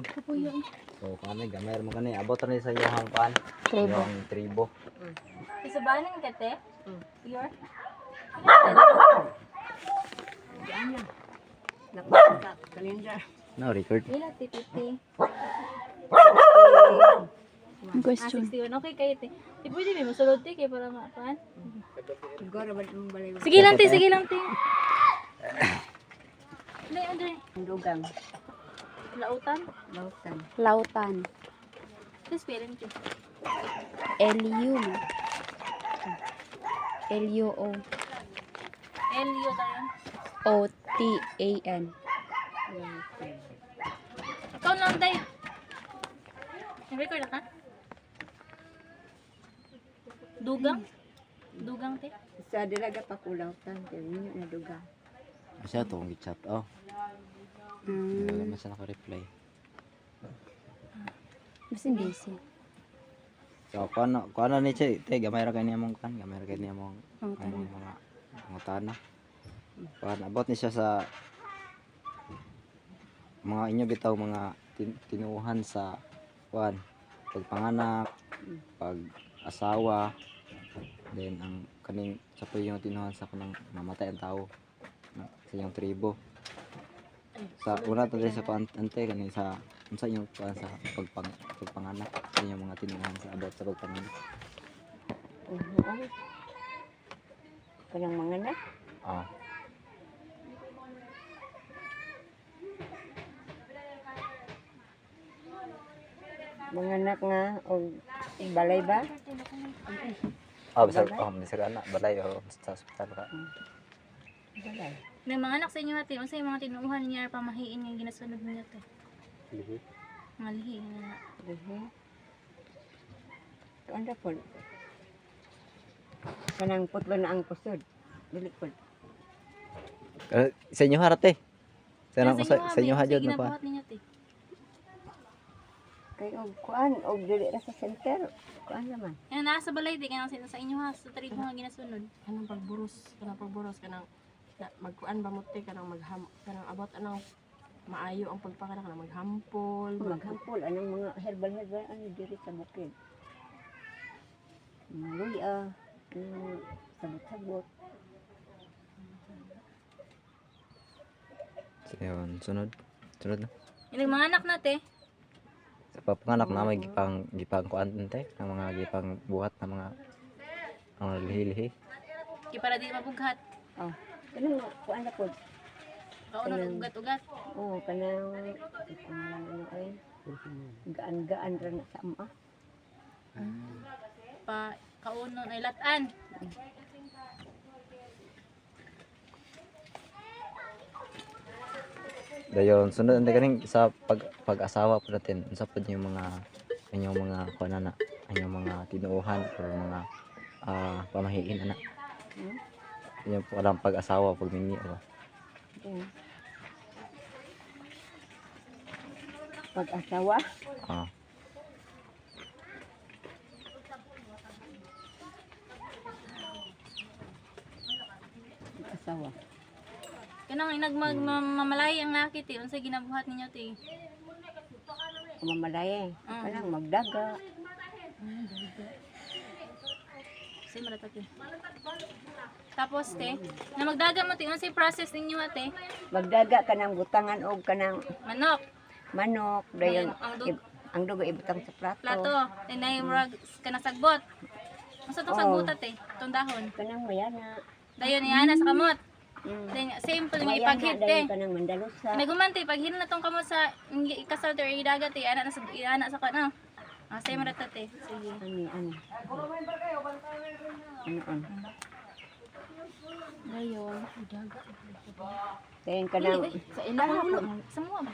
kapuyo. Kapuyo. So kami gamay mo kani abot ra ni sa iyong pan. Tribo. Yung tribo. Isa ba nang kate? Pure? Diyan na. Nakita kalendar. No record. Ila, tititi. Question. 61. Okay kayo, te. Di pwede may masulod, te, kaya para maapan. Siguro ba mong balay mo? Sige lang, te, sige lang, te. Hindi, Andre. Ang dugang. Lautan. Lautan. Lautan. Te, spelling, te. L-U. L-U-O. L-U tayo. O-T-A-N. Ikaw lang, day. Record na ka? Dugang? Dugang, te. Sa dalaga pa kulautan. Kaya yun na dugang. Asa to ang chat oh. Wala man sa naka-reply. Mas busy. So kuano ni Che, te gamay ra kay niya mong kan, gamay ra kay niya mong Okay. mga tana. Kuan abot ni siya sa mga inyo bitaw mga tinuuhan sa kuan pagpanganak, pag-asawa, then ang kaning sa yung tinuuhan sa kanang mamatay ang tao sa iyong tribo. Sa una to sa kuan ante kani sa unsa yung kuan sa pagpanganak sa inyong mga tinuuhan sa abot sa pagpanganak. Kanang mga na. Ah. Mga anak nga. O balay ba? Bisag ana balay o sa ospital ka. Balay. May mga anak sa inyo natin, unsa yung mga tinuuhan niya pamahiin nga ginasunod niya to? Mga lihi nga. Dihe. Ano po? Kanang putlo na ang pusod. Dili po. Sa inyo harate. Sa Sa inyo hajud na pa. ginabuhat ninyo, te. Kay og kuan og dili ra sa center. Kuan naman. Yan, nasa balay, di ka sa inyo ha, sa tribo nga ginasunod. Kanang pagburos kanang magkuan ba mo te kanang kanang abot anang maayo ang pagpakana kanang maghampol Maghampol anang mga herbal ano diri sa bukid. Mga luya, sabot-sabot. Ayun, sunod na. Yung mga anak natin, Sa papanganak na may gipang kuan ante, ng mga gipang buhat na mga lihi-lihi. di para di mabughat. Oh. Kanang kuan na pod. Oo, ugat-ugat. Oh, kanang ano ay gaan-gaan ra na sa ama. Pa kaunon ay latan. Dayon, sunod ante kaning sa pag-asawa po natin, unsa pud yung mga inyong mga kuan na, inyong mga tinuuhan or mga pamahiin ana. Inyong po alam pag-asawa pag mingi ba. Yeah. Pag-asawa, Ah. asawa. Kanang nagmamalahi ang nakit eh. Unsay ginabuhat ninyo te? Mamalay. Kanang magdaga. Say maratat eh. Tapos te, na magdaga mo te, unsay process ninyo ate? Magdaga kanang butangan og kanang Manok, manok dayon Ang ang dugo ibutang sa plato. plato, tinay murag kana sagbot. Unsa tong sagbot ate? Tong dahon. Kanang mayana. Dayon ni ana sa kamot. Then same po nga ipaghit te. dayon kanang mandalusa. Nagumante pag hino na tong kamot sa ikasal or idagat te, ana sa kana. Say maratat te. Sige. Ano. Dayon. Dayon kanang Sa ilaha ulo. Sa mo ba?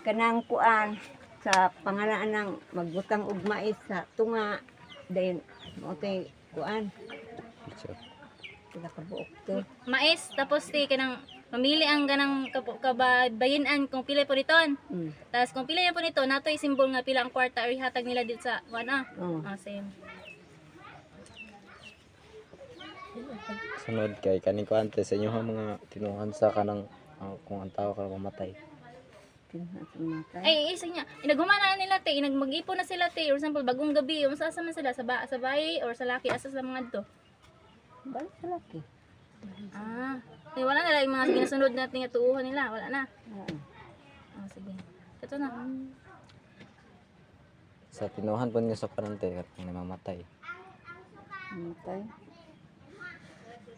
kanang kuan sa pangalaan ng magbutang og mais sa tunga dayon mo tay kuan sila kabuok to. Mais tapos te kanang mamili ang ganang kabayinan kung pila po diton. Tapos kung pila yan po nito, natoy simbol nga pila ang kwarta or ihatag nila dito sa kuan same. Sunod kay kaning kuan sa inyo mga tinuuhan sa kanang kung ang tao ka mamatay. Tinuhan sa matay. Ay, isa niya. Inaghumanaan nila te, mag-ipon na sila te. For example, bagong gabi, masasa man sila sa bahay or sa laki asa sa mga to. Balik sa laki. Ah, wala na lang yung mga ginasunod natin nga tuuhan nila, wala na. Oo. Ah, sige. Ito na. Sa tinuhan po niyo sa panante katong namamatay. Matay.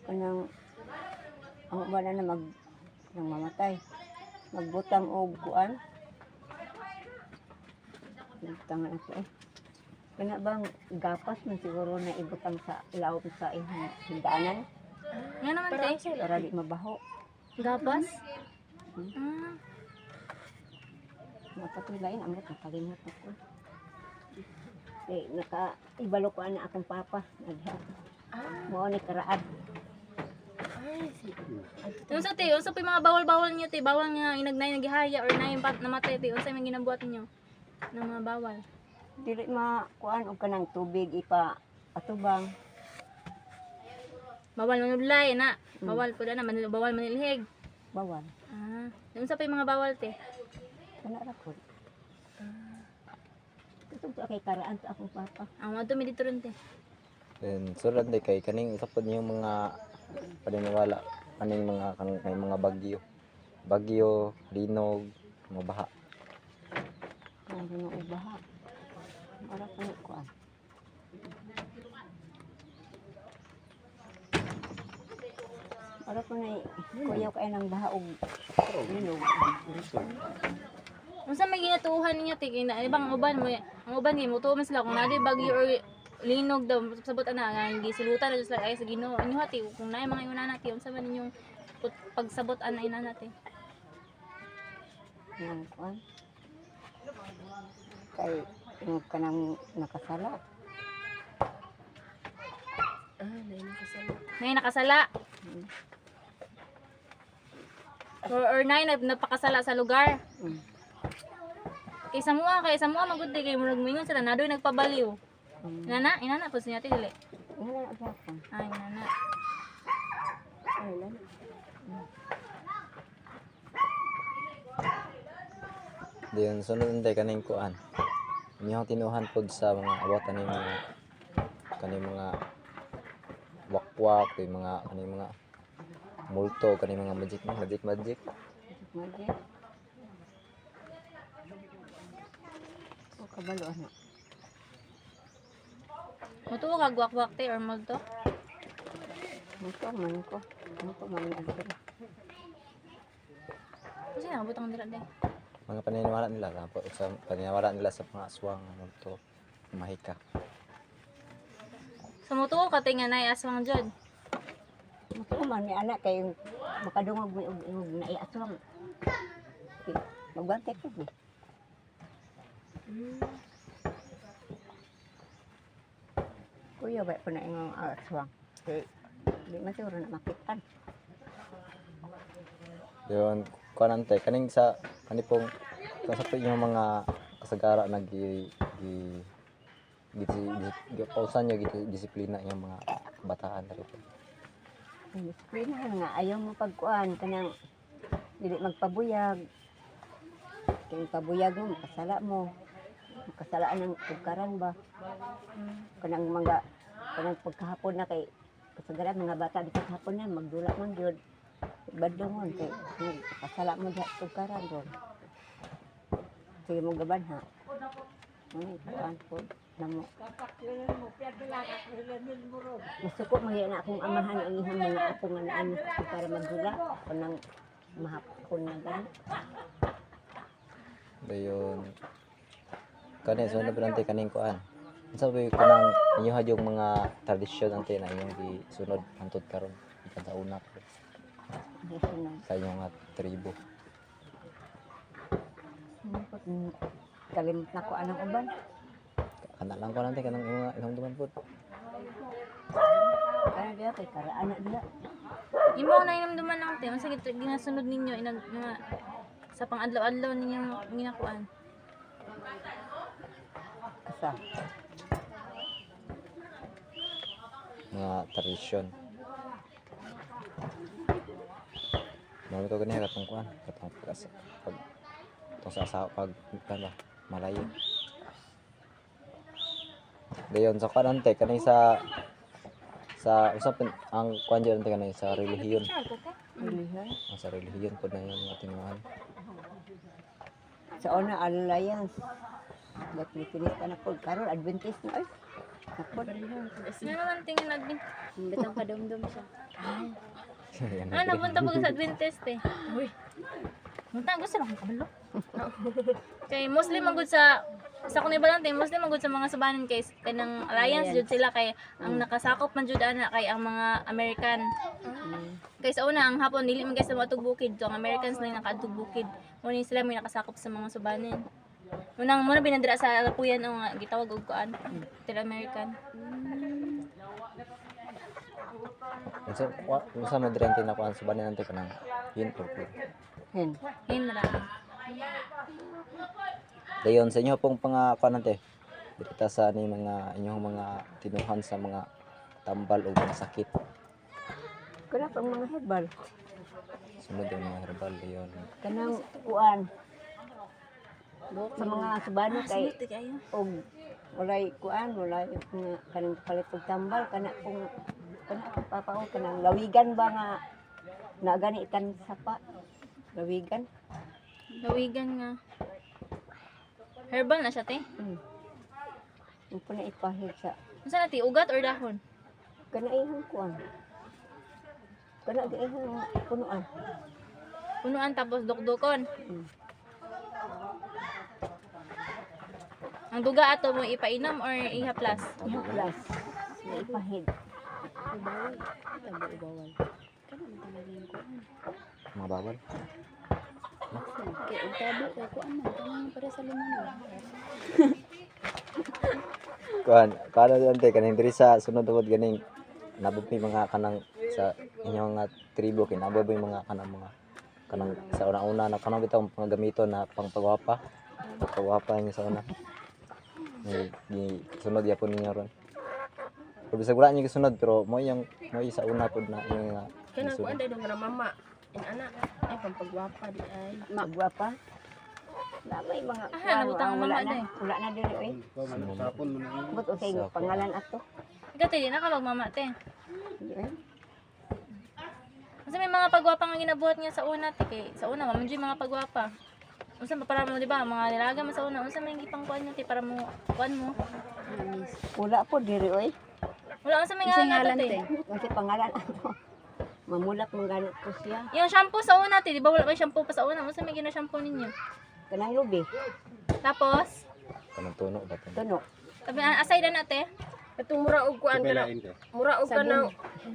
Kanang ang wala na nang mamatay. Magbutang og kuan. Tangan ako eh. Kana bang gapas man siguro na ibutang sa ilaw sa ihang hindaanan Nga naman te. para di mabaho. Gapas. Ah, Napatuloyin amot nakalimot ako. Eh ibalo ko ana akong papa. Mo ni karaad. Unsa te, unsa pa yung mga bawal-bawal niyo te, bawal nga inagnay nagihaya or nayon pat namatay te, unsa yung ginabuhat niyo ng mga bawal? Dili makuan og kanang tubig ipa atubang. Bawal manudlay na. Bawal pud na, bawal manilhig. Bawal. Ah, unsa pa yung mga bawal te? Kana ra po. Tutog sa kay karaan sa akong papa. Ang mga dumi dito ron te. Then surat day kay kaning isa pod niyo mga paniniwala kaning mga may mga bagyo, linog, mga baha. Ang gino ubaha. Ara ko ni kuan. Ara ko na kuyaw kay nang baha og linog. Unsa may ginatuuhan niya te, kay na ibang uban mo, ang uban gi mo man sila kung naday bagyo or linog daw sabot ana nga gisilutan na sila ay sa Ginoo. Inyo hati kung naay mga inana ti unsa man ninyong pagsabot ana inana te. Yang kuan. Kay yung kanang nakasala. Nay nakasala. Or nay napakasala sa lugar. Mm. Kaysa mo magud kay murag mingon sila nadoy nagpabaliw. Inana po siya ti dili. Wala na gyapon. Ay inana. Ay lang. Diyon sunod day kaning kuan. Inyong tinuhan pod sa mga awat ani mga kaning mga wakwak, kaning mga kaning mga multo, kaning mga magic. Magic. O kabalo ana. Mutuo kag wakwak te or multo. Muto man ko. Muto man ang sila. Kasi nabutang dira day. Mga paniniwala nila sa paniniwala nila sa mga aswang, multo, mahika. So mutuo ka te nga nay aswang jud. Muto man ni anak kay makadungog mi og naiaswang. Magbantay ko ni. Kuya ba po na yung aswang? Kay di man siguro na makitan. Yun, kuan ante kaning sa kanipong sa po yung mga kasagara pausan niyo disiplina yung mga kabataan dito. Ang disiplina nga ayaw mo pagkuan kanang dili magpabuyag. Kay pabuyag mo makasala mo. Makasalaan ng tugkaran ba? Kanang pagkahapon na kay kasagaran mga bata di hapon na magdula man gyud. Badlongon kay kasala mo diha tugkaran ron. Sige mo gaban ha. Ano kuan po namo. Gusto ko na akong amahan ang ihang mga apo nga naan para magdula kanang mahapon na gani. Dayon kani so na ante kaning kuan. Unsa ba kanang inyo yung mga tradisyon ante na inyong gisunod hangtod karon kada una po sa inyong nga tribo. Kalimot na ko anang uban. Kana lang ko nante kanang imong duman po. Kaya diya kay karaan na diya. Imo na inamduman lang te, unsa ginasunod ninyo mga sa pang-adlaw-adlaw ninyong ginakuan. Asa? Mga tradisyon. Mami ko ganyan katong kuan, katong pag Itong sa asawa pag ba, malayo. Dayon sa kanante kanay sa usapin ang kuan dyan kanay sa relihiyon. Relihiyon. Ang sa relihiyon po na yung mga tinuhan. Sa una, Alliance. Ba't may pinita na po? Karoon, Adventist na. Ay, ako. Ano naman tingin Advent? Bitang kadumdum siya. Yan Ah, napunta po sa Adventist eh. Uy. Munta gusto lang kabalo. Kay Muslim ang good sa kuno ba lang Muslim ang good sa mga subanan kay kanang alliance jud sila kay ang nakasakop man jud ana kay ang mga American. Kay sa una ang hapon dili man guys sa matug bukid so ang Americans na yung nakaadtog bukid. Muna sila may nakasakop sa mga subanan. Muna binandira sa Lapuyan o nga gitawag og kuan. Tila American. Sa madren tinakuan sa banan nante kanang yun po. Hen. Hinra. Dayon sa inyo pong pangakuan nante. Dito sa ni mga inyong mga tinuhan sa mga tambal o mga sakit. Kana pang mga herbal. Sunod yung mga herbal dayon. Kanang kuan. Sa mga subano kay og walay kuan, walay mga kanang palit og tambal kana kung papao kanang lawigan ba nga na gani itan sapa. Lawigan. Lawigan nga. Herbal na siya te. Yung po na ipahid sa Unsa na ti ugat or dahon? kana ihang kuan. Kana ihang punuan. Punuan tapos dukdukon. Ang duga ato mo ipainom or ihaplas? Ihang plus. Na ipahid. Mga bawal. Kaya utabi kay kuan man kanang para sa limon. Kuan nante kaning diri sa sunod tungod ganing nabupi mga kanang sa inyong nga tribo kinabuhi mga kanang sa una-una na kanang bitong mga gamito na pangpagwapa. Pagwapa niyo sa una. Ni sunod yapon ninyo ron. Pero bisag wala niyo sunod pero mo yung sa una pud na yung nga Kanang kuan dai dong nga mama. In anak ay pampagwapa di ay. Magwapa. Na may mga Ah, nabutang ang mama day. Wala na diri oy. But okay pangalan ato. Ikaw te, di na ka magmama te. Eh, Kasi may mga pagwapa nga ginabuhat nga sa una te. Kay sa una, maman yung mga pagwapa. Unsa ba para mo di ba mga nilaga mo sa una. Unsa may gipang kuan nyo te para mo kuan mo. Wala po diri oy. Wala unsa may Isa ngalan ato ngalan te. te. Kasi pangalan ato. Mamulak mong ganit ko siya. Yung shampoo sa una te, di ba wala may shampoo pa sa una. Unsa may gina-shampoo ninyo? Kanang lubi. Tapos, kanang tuno ba to. Tuno. sabi aside na te. Katong mura og kuan kana. Mura og kana.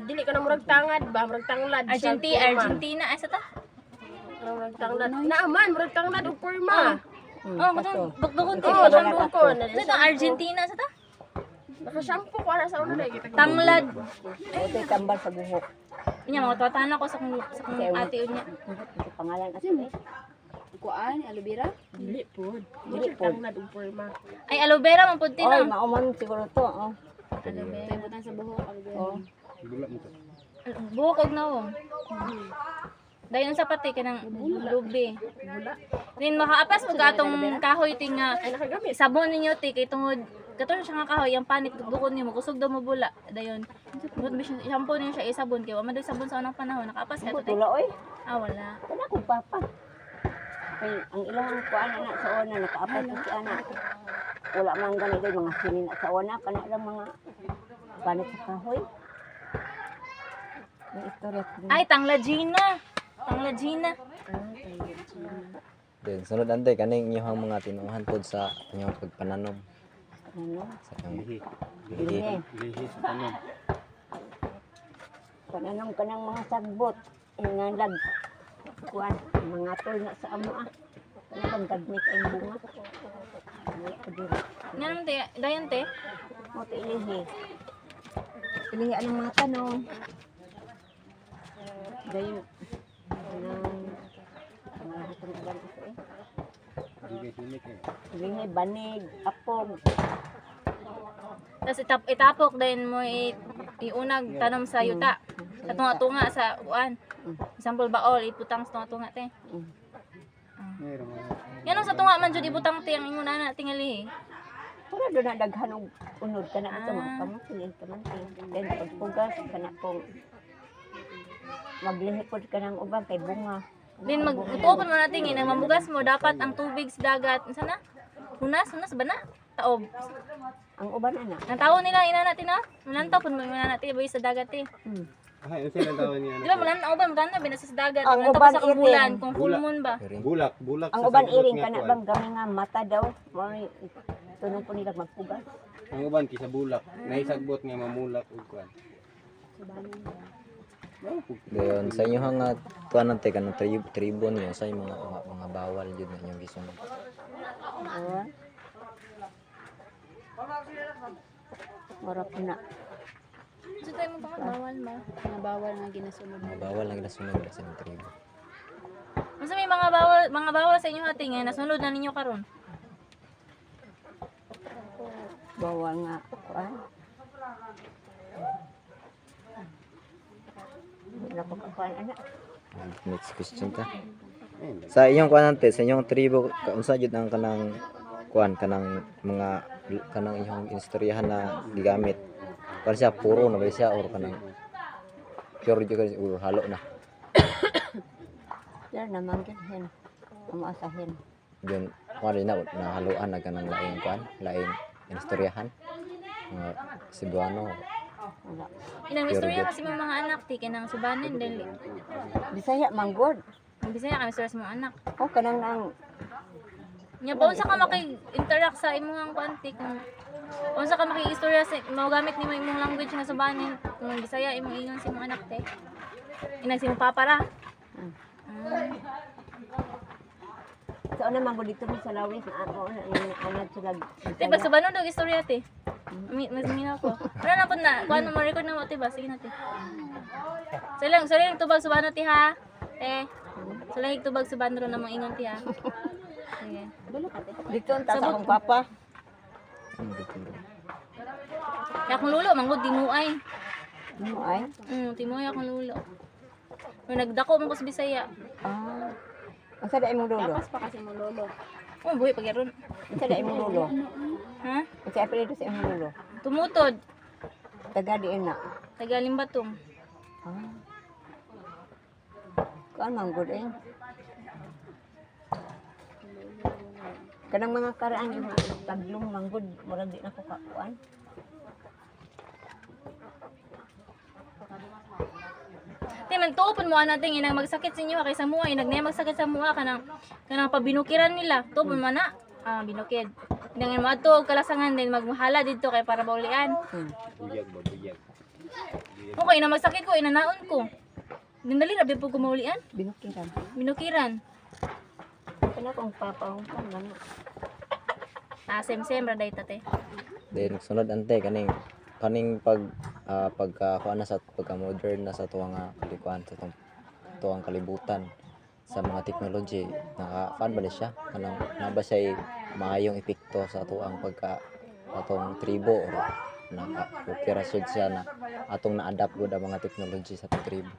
Dili kana murag tangad ba, murag tanglad. Argentina ay sa ta. Murag tanglad. Naaman murag tanglad og porma. Oh, matong dukdukon te. Oh, dukdukon. Sa ta Argentina sa ta. Naka-shampoo ko ana sa una dai kita. Tanglad. Ito tambal sa buhok. Inya mga tuwatahan ako sa kung ate unya. Kasi pangalan ato eh. Kuan aloe vera? Dili pod. Dili Dili pod. tanglad og porma. Ay aloe vera man pud Oy, na. mauman siguro to. Oh. Aloe vera. Kay butang sa buhok aloe vera. Oh. Buhok og nawong. Dayon sa pati kanang lubi. Din makaapas mo katong kahoy ti nga Ay nakagamit. sabon ninyo ti kay tungod katon siya nga kahoy ang panit dugdukon nimo kusog daw mo bula. Dayon. But mission shampoo niyo siya isabon kay wa man daw sabon sa unang panahon nakaapas ka to. Tula oy. Ah wala. Kana ko papa. Kay ang ilang kuan na sa una nakaapat si ana. Wala man gani day mga sinin sa una kana lang mga panit sa kahoy. May istorya. Ay tanglagina. Tanglagina. Then sunod ante kaning inyong mga tinuhan pod sa inyong pagpananom Ano? sa kang Lihi. Ano? Kananong kanang mga sagbot. Nga lag. Kuan. Mga tol na sa amo ah. Kanang gagmit ay bunga. Wala ko diri. Nga naman te, dayon te. Mo to ilihi. Ilihi anong mga tanong. Dayon. Kanang hatong ulan ito eh. Ilihi, banig, apog. Tapos itapok din mo iunag tanom sa yuta. Sa tunga-tunga sa uan. Example baol iputang sa tunga-tunga te. Mm. Meron. Yan ang sa tunga man jud ibutang ti ang ingon ana tingali. Pura doon na daghan og unod ka na ito Ah. mga kamutin. Then pagpugas ka na kung maglihipod ka ng ubang kay bunga. Then mag-open mo natin nang mamugas mo dapat ang tubig sa dagat. Unsa na? Hunas ba na? Taob. Ang uban ana. Ang tao nila ina natin na. Mulantaw pud mo ina natin iboy sa dagat eh. Ay, ano sila tawag niya? Di ba mulantaw ba mulantaw binasa sa dagat. Ang Mulantaw uban pa sa kabulan iring. kung full moon ba. Bulak Ang sa uban sagbot iring nga ka na kuan. bang kami nga mata daw. Mo tunong po nila magpugas. Ang uban kisa bulak, naisagbot nga mamulak ug kuan. Dayon sa inyo nga tuan nante kanang tribo niyo sa mga bawal jud na inyong gisunod. Oo. Mura po na. Sa tayo mo pa bawal ba? Mga bawal nga ginasunod Mga nila. bawal na ginasunod sa inyong tribo. Unsa may mga bawal sa inyo ating nga nasunod na ninyo karon? Bawal nga kuan. Wala ko kuan ana. Next question ta. Sa inyong kuan nante, sa inyong tribo unsa jud ang kanang kuan kanang mga kanang inyong istoryahan na gigamit. Kuan siya puro na ba siya or kanang pure jud ka or halo na. Yan naman ganyan. Umaasahin. Yun, kuan rin na haluan na kanang lain kuan, lain istoryahan. Mga Cebuano. Wala. Inang istorya kasi mga anak ti kanang subanen dili. Bisaya manggod. Ang Bisaya kami istorya sa mga anak. O kanang nang Nya pa unsa ka maki-interact sa imong kuanti kung unsa ka maki-istorya sa magamit nimo imong language nga subanen kung Bisaya imong ingon sa imong anak te. Inang si imong papa ra. so na manggod dito mo sa lawis na ako na yung anad sila. Te pag subanon dog istorya te. Mas minaw ko. Wala na pud na kuan mo record na mo te ba sige na te. Salang tubag subanon ti ha. Te. Salang tubag subanon na mong ingon ti ha. Sige. Dito ang tasa akong papa. Kaya akong lulo manggod dimuay. Ano ay? Timuay akong lulo. May nagdako man ko sa Bisaya. Ah. Ang sada imong lolo. Tapas pa kasi mo lolo. Oh, buhi pagyaron. Ang sada imong lolo. Ha? Ang sa apelido sa imong lolo. Tumutod. Taga diin na. Taga Limbatong. Ah. Kuan manggod eh. Kanang mga karaan yung taglong manggod, murag di na ko kakuan. Ti man tuopon mo natin inang magsakit sa inyo kay sa mua inag na magsakit sa mua kanang pabinukiran nila. Tuopon man na. Binukid. Inang maadto og kalasangan din magmahala dito kay para baulian. Buyag ba buyag. Okay na magsakit ko inanaon ko. Dindali ra po kumaulian. Binukiran. Binukiran. Kana kong papahong pa man. Sem ra day tate. Then sunod ante kaning pagka na sa pagka modern na sa tuwang kalikuan sa tuwang kalibutan sa mga technology naka-fan ba siya kanang na ba siya maayong epekto sa tuwang pagka atong tribo or naka-operasyon siya na atong na-adapt gud ang mga technology sa atong tribo.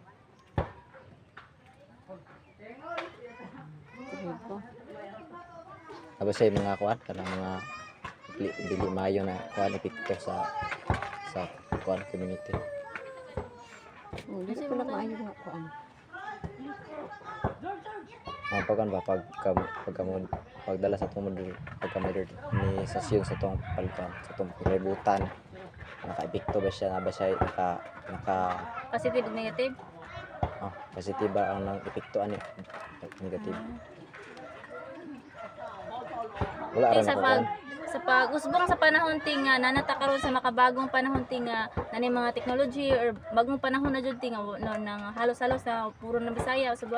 Aba siya mga kuan kanang mga dili maayo na kuan epekto sa kuan community. Hindi ko na maayo nga kuan. Ang pagkan ba pagdala sa tong modern ni sasyon sa tong palitan sa tong kalibutan naka-epekto ba siya na ba siya naka Positive ug negative. positive ba ang nang epekto ani negative. Wala ra na Sa pag-usbong sa panahon ting nanata karon sa makabagong panahon ting nani mga technology or bagong panahon na jud ting nang halos-halos na puro na Bisaya sa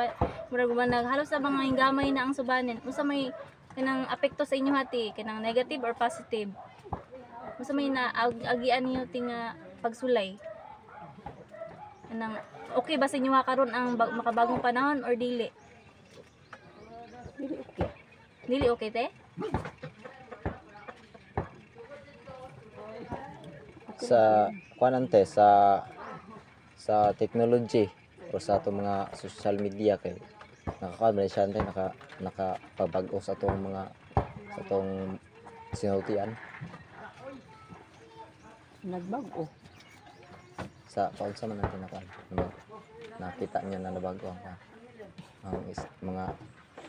murag man naghalos sa mga hingamay na ang subanen. Unsa may kanang apekto sa inyo hati kanang negative or positive? Unsa may naagian niyo ting pagsulay? Kanang okay ba sa inyo karon ang makabagong panahon or dili? Dili okay. Dili okay te? sa kuanante sa technology o sa ato mga social media kay nakakaon man siya tay nakapabag-o sa atong mga sa atong sinultian Nagbago. sa paunsa man natin nakita niya na nabago ang mga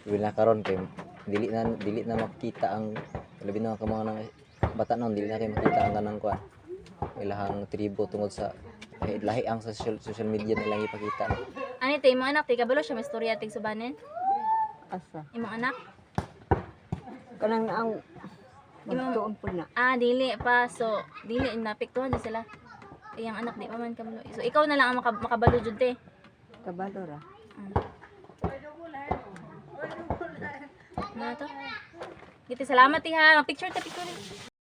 will na karon kay dili na makita ang labi na ka mga nang bata noon dili na kay makita ang kanang kuan ilahang tribo tungod sa lahi ang sa social media nilang ipakita. Ani te imong anak te kabalo siya may istorya tig subanen. Asa. Imong anak Kanang ang Imong- magtuon po na. dili pa so dili napektuhan na sila. Iyang anak di pa man kabalo. So ikaw na lang ang makabalo jud te. Kabalo ra. Na to. Giti salamat ti ha. Picture ta picture.